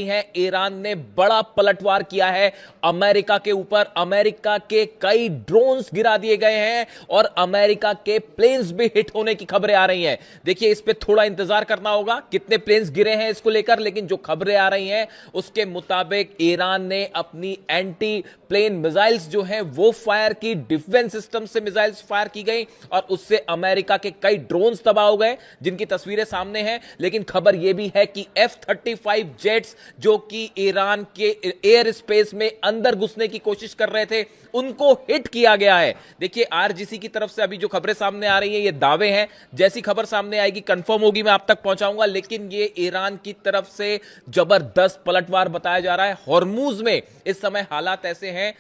है, ईरान ने बड़ा पलटवार किया है अमेरिका के ऊपर। अमेरिका के कई ड्रोन्स गिरा दिए गए हैं और अमेरिका के प्लेन्स भी हिट होने की खबरें आ रही हैं। देखिए, इस पे थोड़ा इंतजार करना होगा कितने प्लेन्स गिरे हैं इसको लेकर, लेकिन जो खबरें आ रही हैं उसके मुताबिक ईरान ने अपनी एंटी प्लेन मिसाइल्स जो हैं वो फायर की, डिफेंस सिस्टम से मिसाइल्स फायर की गई और उससे अमेरिका के कई ड्रोन्स तबाह हो गए, जिनकी तस्वीरें सामने हैं। लेकिन खबर यह भी है कि F-35 जेट्स जो कि ईरान के एयर स्पेस में अंदर घुसने की कोशिश कर रहे थे, उनको हिट किया गया है। देखिए, आरजीसी की तरफ से अभी जो खबरें सामने आ रही हैं ये दावे हैं, जैसी खबर सामने आएगी कंफर्म होगी मैं आप तक पहुंचाऊंगा। लेकिन ये ईरान की तरफ से जबरदस्त पलटवार बताया जा रहा है। हॉर्मूज में इस समय हालात ऐसे हैं,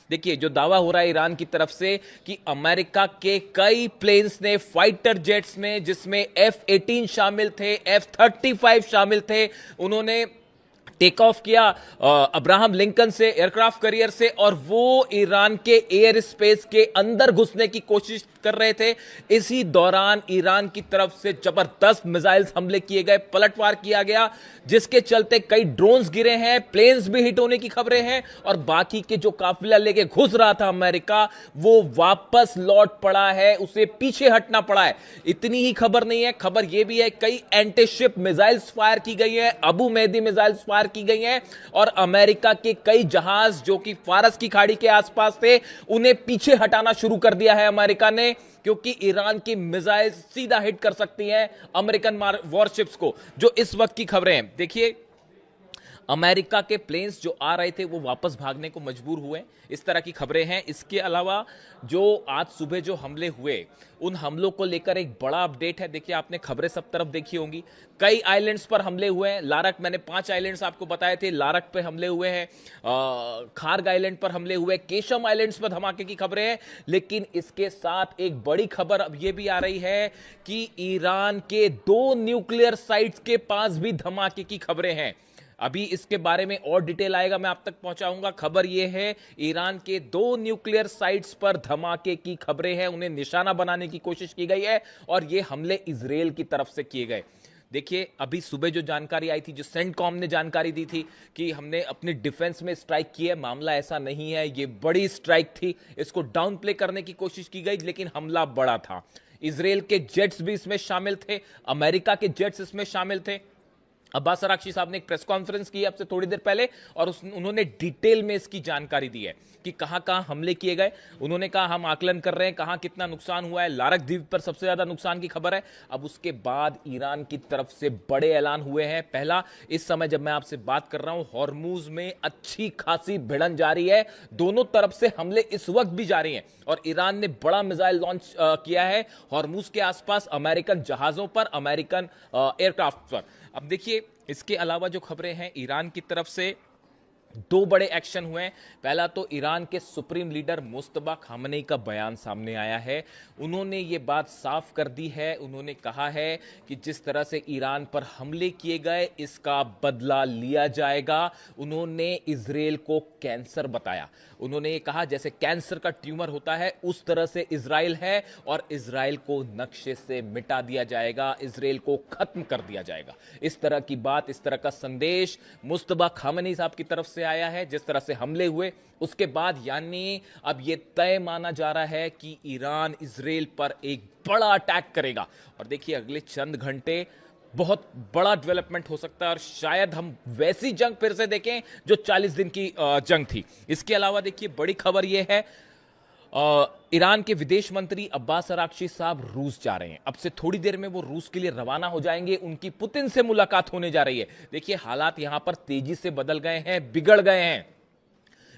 देखिए जो दावा हो रहा है ईरान की तरफ से कि अमेरिका के कई प्लेन्स ने, फाइटर जेट्स ने, जिसमें F-18 शामिल थे, F-35 शामिल थे, उन्होंने टेक ऑफ किया अब्राहम लिंकन से, एयरक्राफ्ट कैरियर से, और वो ईरान के एयर स्पेस के अंदर घुसने की कोशिश कर रहे थे। इसी दौरान ईरान की तरफ से जबरदस्त मिसाइल्स हमले किए गए, पलटवार किया गया, जिसके चलते कई ड्रोन्स गिरे हैं, प्लेन्स भी हिट होने की खबरें हैं और बाकी के जो काफिला लेके घुस रहा था अमेरिका, वो वापस लौट पड़ा है, उसे पीछे हटना पड़ा है। इतनी ही खबर नहीं है, खबर यह भी है कई एंटी शिप मिसाइल्स फायर की गई है, अबू मेहदी मिसाइल्स फायर की गई हैं और अमेरिका के कई जहाज जो कि फारस की खाड़ी के आसपास थे, उन्हें पीछे हटाना शुरू कर दिया है अमेरिका ने, क्योंकि ईरान की मिसाइल सीधा हिट कर सकती हैं अमेरिकन वॉरशिप्स को। जो इस वक्त की खबरें हैं, देखिए अमेरिका के प्लेन्स जो आ रहे थे वो वापस भागने को मजबूर हुए, इस तरह की खबरें हैं। इसके अलावा जो आज सुबह जो हमले हुए, उन हमलों को लेकर एक बड़ा अपडेट है। देखिए, आपने खबरें सब तरफ देखी होंगी, कई आइलैंड्स पर हमले हुए हैं। लारक, मैंने 5 आइलैंड्स आपको बताए थे, लारक पे हमले हुए हैं, खार्ग आइलैंड पर हमले हुए, केशम आइलैंड्स पर धमाके की खबरें हैं। लेकिन इसके साथ एक बड़ी खबर अब यह भी आ रही है कि ईरान के 2 न्यूक्लियर साइट्स के पास भी धमाके की खबरें हैं। अभी इसके बारे में और डिटेल आएगा, मैं आप तक पहुंचाऊंगा। खबर यह है ईरान के 2 न्यूक्लियर साइट्स पर धमाके की खबरें हैं, उन्हें निशाना बनाने की कोशिश की गई है और यह हमले इजराइल की तरफ से किए गए। देखिए, अभी सुबह जो जानकारी आई थी, जो सेंटकॉम ने जानकारी दी थी कि हमने अपने डिफेंस में स्ट्राइक की है, मामला ऐसा नहीं है, ये बड़ी स्ट्राइक थी, इसको डाउन प्ले करने की कोशिश की गई, लेकिन हमला बड़ा था। इजराइल के जेट्स भी इसमें शामिल थे, अमेरिका के जेट्स इसमें शामिल थे। अब्बास अराक्ची साहब ने एक प्रेस कॉन्फ्रेंस की आपसे थोड़ी देर पहले और उन्होंने डिटेल में इसकी जानकारी दी है कि कहां-कहां हमले किए गए। उन्होंने कहा हम आकलन कर रहे हैं कहां कितना नुकसान हुआ है। लारक द्वीप पर सबसे ज्यादा नुकसान की खबर है। अब उसके बाद ईरान की तरफ से बड़े ऐलान हुए हैं। पहला, इस समय जब मैं आपसे बात कर रहा हूं, हॉर्मूज में अच्छी खासी भिड़न जारी है, दोनों तरफ से हमले इस वक्त भी जारी हैं और ईरान ने बड़ा मिसाइल लॉन्च किया है हॉर्मूज के आसपास, अमेरिकन जहाजों पर, अमेरिकन एयरक्राफ्ट पर। अब देखिए, इसके अलावा जो खबरें हैं, ईरान की तरफ से 2 बड़े एक्शन हुए हैं। पहला तो ईरान के सुप्रीम लीडर मुस्तफा खामनेई का बयान सामने आया है। उन्होंने ये बात साफ कर दी है, उन्होंने कहा है कि जिस तरह से ईरान पर हमले किए गए, इसका बदला लिया जाएगा। उन्होंने इजराइल को कैंसर बताया। उन्होंने ये कहा जैसे कैंसर का ट्यूमर होता है, उस तरह से इजराइल है और इजराइल को नक्शे से मिटा दिया जाएगा, इजराइल को खत्म कर दिया जाएगा। इस तरह की बात, इस तरह का संदेश मुस्तफा खामनेई साहब की तरफ से आया है। जिस तरह से हमले हुए उसके बाद, यानी अब यह तय माना जा रहा है कि ईरान इजराइल पर एक बड़ा अटैक करेगा। और देखिए, अगले चंद घंटे बहुत बड़ा डेवलपमेंट हो सकता है और शायद हम वैसी जंग फिर से देखें जो 40 दिन की जंग थी। इसके अलावा देखिए, बड़ी खबर यह है, ईरान के विदेश मंत्री अब्बास अराक्ची साहब रूस जा रहे हैं। अब से थोड़ी देर में वो रूस के लिए रवाना हो जाएंगे, उनकी पुतिन से मुलाकात होने जा रही है। देखिए, हालात यहां पर तेजी से बदल गए हैं, बिगड़ गए हैं।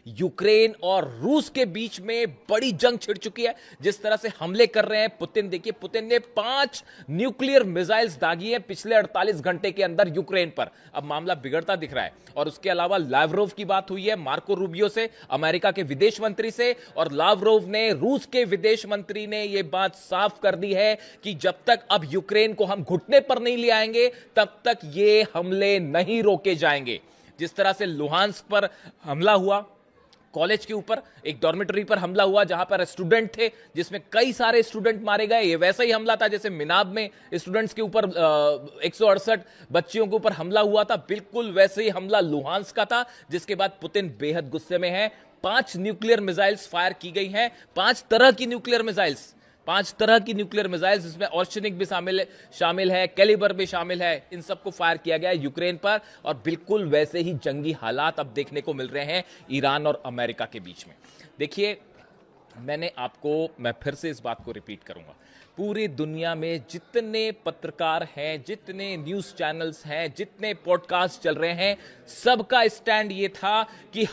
यूक्रेन और रूस के बीच में बड़ी जंग छिड़ चुकी है। जिस तरह से हमले कर रहे हैं पुतिन, देखिए पुतिन ने 5 न्यूक्लियर मिसाइल्स दागी हैं पिछले 48 घंटे के अंदर यूक्रेन पर। अब मामला बिगड़ता दिख रहा है। और उसके अलावा लावरोव की बात हुई है मार्को रूबियो से, अमेरिका के विदेश मंत्री से, और लावरोव ने, रूस के विदेश मंत्री ने यह बात साफ कर दी है कि जब तक अब यूक्रेन को हम घुटने पर नहीं ले आएंगे, तब तक ये हमले नहीं रोके जाएंगे। जिस तरह से लुहांस्क पर हमला हुआ, कॉलेज के ऊपर एक डॉर्मेटरी पर हमला हुआ जहां पर स्टूडेंट थे, जिसमें कई सारे स्टूडेंट मारे गए। ये वैसा ही हमला था जैसे मिनाब में स्टूडेंट्स के ऊपर 168 बच्चियों के ऊपर हमला हुआ था, बिल्कुल वैसे ही हमला लुहांस का था, जिसके बाद पुतिन बेहद गुस्से में है। 5 न्यूक्लियर मिसाइल्स फायर की गई हैं, 5 तरह की न्यूक्लियर मिसाइल्स, 5 तरह की न्यूक्लियर मिसाइल्स, जिसमें ऑर्शनिक भी शामिल है, कैलिबर भी शामिल है। इन सबको फायर किया गया है यूक्रेन पर, और बिल्कुल वैसे ही जंगी हालात अब देखने को मिल रहे हैं ईरान और अमेरिका के बीच में। देखिए, मैं फिर से इस बात को रिपीट करूंगा, पूरी दुनिया में जितने पत्रकार हैं, जितने न्यूज़ चैनल्स हैं, जितने पॉडकास्ट चल रहे हैं, सबका स्टैंड ये था कि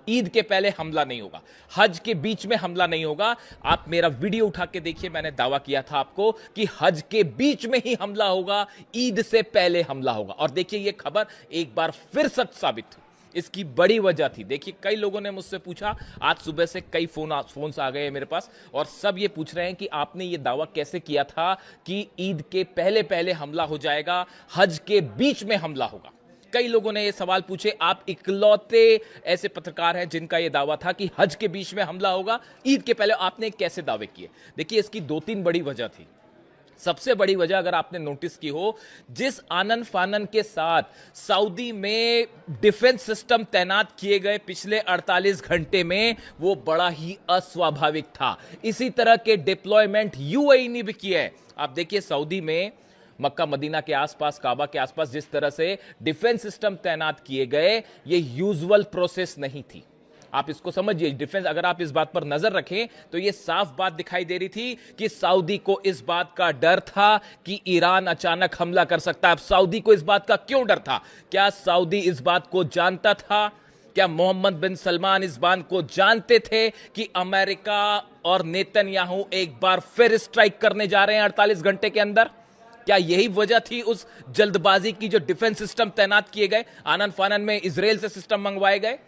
ईद के पहले हमला नहीं होगा, हज के बीच में हमला नहीं होगा। आप मेरा वीडियो उठा के देखिए, मैंने दावा किया था आपको कि हज के बीच में ही हमला होगा, ईद से पहले हमला होगा। और देखिए, ये खबर एक बार फिर सच साबित हुई। इसकी बड़ी वजह थी, देखिए, कई लोगों ने मुझसे पूछा, आज सुबह से कई फोन्स आ गए मेरे पास, और सब ये पूछ रहे हैं कि आपने ये दावा कैसे किया था कि ईद के पहले पहले हमला हो जाएगा, हज के बीच में हमला होगा। कई लोगों ने ये सवाल पूछे। आप इकलौते ऐसे पत्रकार हैं जिनका ये दावा था कि हज के बीच में हमला होगा, ईद के पहले आपने कैसे दावे किए? देखिए, इसकी 2-3 बड़ी वजह थी। सबसे बड़ी वजह, अगर आपने नोटिस की हो, जिस आनन फानन के साथ सऊदी में डिफेंस सिस्टम तैनात किए गए पिछले 48 घंटे में, वो बड़ा ही अस्वाभाविक था। इसी तरह के डिप्लॉयमेंट यूएई ने भी किए हैं। आप देखिए, सऊदी में मक्का मदीना के आसपास, काबा के आसपास जिस तरह से डिफेंस सिस्टम तैनात किए गए, ये यूजुअल प्रोसेस नहीं थी। आप इसको समझिए, डिफेंस, अगर आप इस बात पर नजर रखें तो यह साफ बात दिखाई दे रही थी कि सऊदी को इस बात का डर था कि ईरान अचानक हमला कर सकता है। अब सऊदी को इस बात का क्यों डर था? क्या सऊदी इस बात को जानता था? क्या मोहम्मद बिन सलमान इस बात को जानते थे कि अमेरिका और नेतन्याहू एक बार फिर स्ट्राइक करने जा रहे हैं 48 घंटे के अंदर? क्या यही वजह थी उस जल्दबाजी की जो डिफेंस सिस्टम तैनात किए गए, आनन फानन में इजराइल से सिस्टम मंगवाए गए?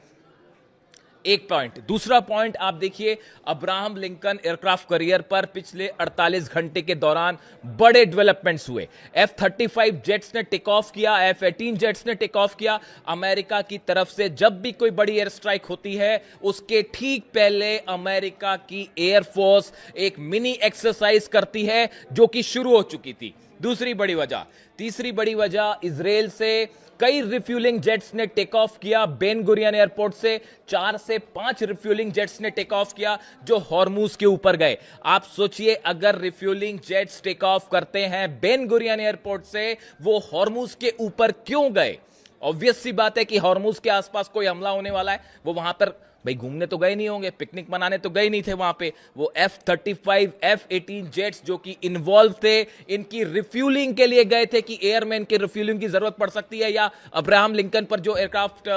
एक पॉइंट। दूसरा पॉइंट आप देखिए, अब्राहम लिंकन एयरक्राफ्ट कैरियर पर पिछले 48 घंटे के दौरान बड़े डेवलपमेंट्स हुए। F-35 जेट्स ने टेक ऑफ किया, F-18 जेट्स ने टेक ऑफ किया। अमेरिका की तरफ से जब भी कोई बड़ी एयर स्ट्राइक होती है, उसके ठीक पहले अमेरिका की एयरफोर्स एक मिनी एक्सरसाइज करती है, जो कि शुरू हो चुकी थी। दूसरी बड़ी वजह। तीसरी बड़ी वजह, इजराइल से कई रिफ्यूलिंग जेट्स ने टेक ऑफ किया। बेन गुरियन एयरपोर्ट से 4 से 5 रिफ्यूलिंग जेट्स ने टेक ऑफ किया, जो हॉर्मूज के ऊपर गए। आप सोचिए, अगर रिफ्यूलिंग जेट्स टेक ऑफ करते हैं बेन गुरियन एयरपोर्ट से, वो हॉर्मूज के ऊपर क्यों गए? ऑब्वियस सी बात है कि हॉर्मूज के आसपास कोई हमला होने वाला है। वो वहां पर भाई घूमने तो गए नहीं होंगे, पिकनिक मनाने तो गए नहीं थे वहां पे। वो F-35 F-18 जेट्स जो कि इन्वॉल्व थे, इनकी रिफ्यूलिंग के लिए गए थे कि एयरमैन की रिफ्यूलिंग की जरूरत पड़ सकती है, या अब्राहम लिंकन पर जो एयरक्राफ्ट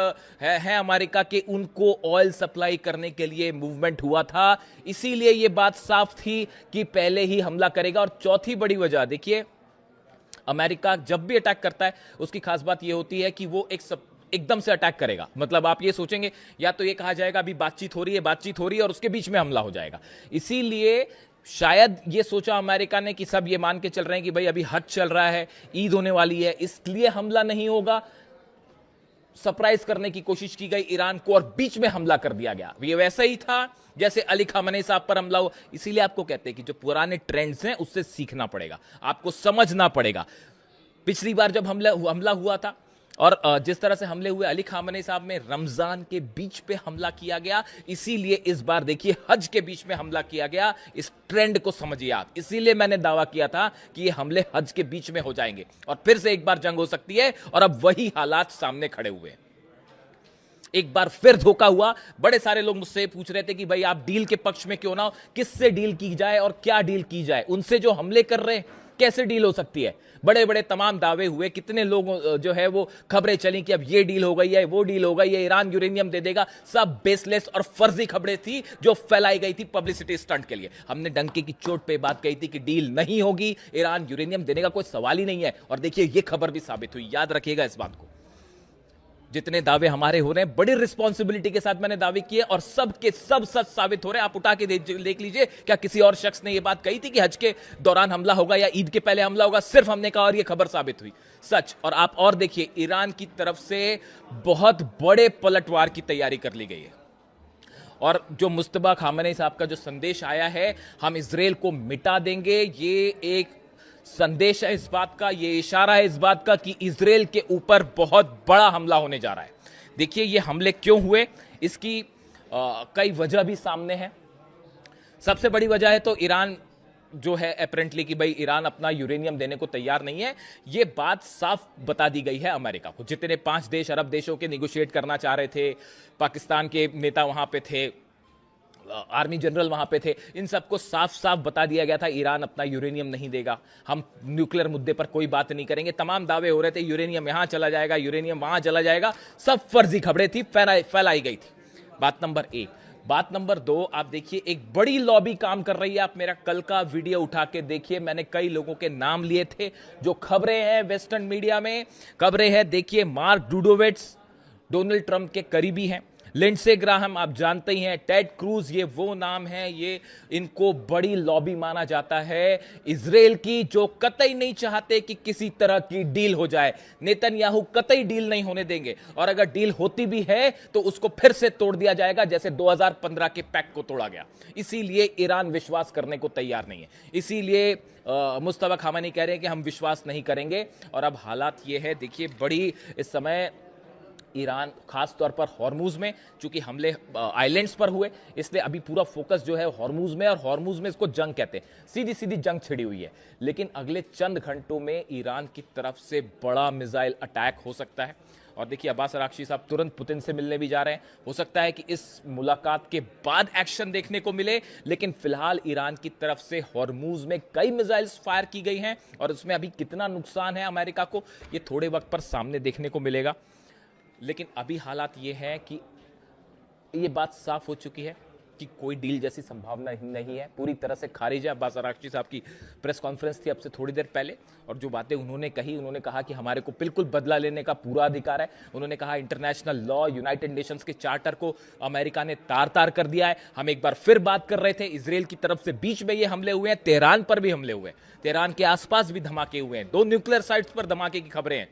है अमेरिका के, उनको ऑयल सप्लाई करने के लिए मूवमेंट हुआ था। इसीलिए यह बात साफ थी कि पहले ही हमला करेगा। और चौथी बड़ी वजह, देखिए, अमेरिका जब भी अटैक करता है, उसकी खास बात यह होती है कि वो एकदम से अटैक करेगा। मतलब आप ये सोचेंगे, या तो ये कहा जाएगा अभी बातचीत हो रही है और उसके बीच में हमला हो जाएगा। इसीलिए शायद ये सोचा अमेरिका ने कि सब ये मान के चल रहे हैं कि भाई अभी हज चल रहा है, ईद होने वाली है, इसलिए हमला नहीं होगा। सरप्राइज करने की कोशिश की गई ईरान को, और बीच में हमला कर दिया गया। ये वैसा ही था जैसे अली खामनेई साहब पर हमला हुआ। इसीलिए आपको कहते हैं कि जो पुराने ट्रेंड्स हैं उससे सीखना पड़ेगा, आपको समझना पड़ेगा। पिछली बार जब हमला हुआ था, और जिस तरह से हमले हुए अली खामनेई साहब में, रमजान के बीच पे हमला किया गया। इसीलिए इस बार देखिए, हज के बीच में हमला किया गया। इस ट्रेंड को समझिए आप। इसीलिए मैंने दावा किया था कि ये हमले हज के बीच में हो जाएंगे, और फिर से एक बार जंग हो सकती है। और अब वही हालात सामने खड़े हुए हैं। एक बार फिर धोखा हुआ। बड़े सारे लोग मुझसे पूछ रहे थे कि भाई आप डील के पक्ष में क्यों ना हो, किससे डील की जाए और क्या डील की जाए? उनसे जो हमले कर रहे हैं, कैसे डील हो सकती है? बड़े बड़े तमाम दावे हुए, कितने लोग जो है वो खबरें चली कि अब ये डील हो गई है, वो डील हो गई है, ईरान यूरेनियम दे देगा। सब बेसलेस और फर्जी खबरें थी जो फैलाई गई थी पब्लिसिटी स्टंट के लिए। हमने डंके की चोट पे बात कही थी कि डील नहीं होगी, ईरान यूरेनियम देने का कोई सवाल ही नहीं है। और देखिए, ये खबर भी साबित हुई। याद रखिएगा इस बात को। जितने दावे हमारे हो रहे हैं, बड़ी रिस्पॉन्सिबिलिटी के साथ मैंने दावे किए, और सब के सब सच साबित हो रहे हैं। आप उठा के देख लीजिए, क्या किसी और शख्स ने यह बात कही थी कि हज के दौरान हमला होगा या ईद के पहले हमला होगा? सिर्फ हमने कहा और यह खबर साबित हुई सच। और आप और देखिए, ईरान की तरफ से बहुत बड़े पलटवार की तैयारी कर ली गई है। और जो मुस्तबा खामनेई साहब का जो संदेश आया है, हम इजराइल को मिटा देंगे, ये एक संदेश है इस बात का, ये इशारा है इस बात का कि इजराइल के ऊपर बहुत बड़ा हमला होने जा रहा है। देखिए ये हमले क्यों हुए, इसकी कई वजह भी सामने है। सबसे बड़ी वजह है तो ईरान जो है अपेरेंटली कि भाई ईरान अपना यूरेनियम देने को तैयार नहीं है। ये बात साफ बता दी गई है अमेरिका को। जितने 5 देश अरब देशों के निगोशिएट करना चाह रहे थे, पाकिस्तान के नेता वहां पे थे, आर्मी जनरल वहां पे थे, इन सबको साफ साफ बता दिया गया था ईरान अपना यूरेनियम नहीं देगा, हम न्यूक्लियर मुद्दे पर कोई बात नहीं करेंगे। तमाम दावे हो रहे थे यूरेनियम यहां चला जाएगा, यूरेनियम वहां चला जाएगा, सब फर्जी खबरें थी, फैलाई गई थी। बात नंबर 1। बात नंबर 2, आप देखिए एक बड़ी लॉबी काम कर रही है। आप मेरा कल का वीडियो उठा के देखिए, मैंने कई लोगों के नाम लिए थे जो खबरें हैं वेस्टर्न मीडिया में खबरें हैं। देखिए मार्क डूडोविट्स डोनाल्ड ट्रंप के करीबी हैं, लिंडसे ग्राहम आप जानते ही हैं, टेड क्रूज, ये वो नाम है, ये इनको बड़ी लॉबी माना जाता है इजराइल की, जो कतई नहीं चाहते कि किसी तरह की डील हो जाए। नेतन्याहू कतई डील नहीं होने देंगे, और अगर डील होती भी है तो उसको फिर से तोड़ दिया जाएगा जैसे 2015 के पैक्ट को तोड़ा गया। इसीलिए ईरान विश्वास करने को तैयार नहीं है, इसीलिए मुस्तफा खामेनी कह रहे हैं कि हम विश्वास नहीं करेंगे। और अब हालात ये है, देखिए बड़ी इस समय ईरान खास तौर पर हॉर्मुज में, चूंकि हमले आइलैंड्स पर हुए इसलिए अभी पूरा फोकस जो है हॉर्मुज में, और हॉर्मुज में इसको जंग कहते हैं, सीधी सीधी जंग छिड़ी हुई है। लेकिन अगले चंद घंटों में ईरान की तरफ से बड़ा मिसाइल अटैक हो सकता है। और देखिए अब्बास अरागची साहब तुरंत पुतिन से मिलने भी जा रहे हैं, हो सकता है कि इस मुलाकात के बाद एक्शन देखने को मिले। लेकिन फिलहाल ईरान की तरफ से हॉर्मुज में कई मिसाइल्स फायर की गई हैं, और उसमें अभी कितना नुकसान है अमेरिका को, ये थोड़े वक्त पर सामने देखने को मिलेगा। लेकिन अभी हालात ये हैं कि ये बात साफ हो चुकी है कि कोई डील जैसी संभावना ही नहीं है, पूरी तरह से खारिज है। अब्बास अरागची साहब की प्रेस कॉन्फ्रेंस थी अब से थोड़ी देर पहले, और जो बातें उन्होंने कही, उन्होंने कहा कि हमारे को बिल्कुल बदला लेने का पूरा अधिकार है। उन्होंने कहा इंटरनेशनल लॉ, यूनाइटेड नेशंस के चार्टर को अमेरिका ने तार तार कर दिया है। हम एक बार फिर बात कर रहे थे, इजराइल की तरफ से बीच में ये हमले हुए हैं, तेहरान पर भी हमले हुए हैं, तेहरान के आसपास भी धमाके हुए हैं, 2 न्यूक्लियर साइट्स पर धमाके की खबरें हैं।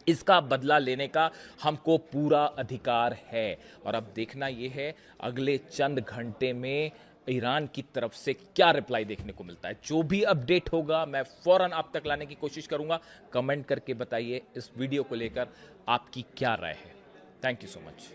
इसका बदला लेने का हमको पूरा अधिकार है। और अब देखना यह है अगले चंद घंटे में ईरान की तरफ से क्या रिप्लाई देखने को मिलता है। जो भी अपडेट होगा मैं फौरन आप तक लाने की कोशिश करूंगा। कमेंट करके बताइए इस वीडियो को लेकर आपकी क्या राय है। Thank you so much.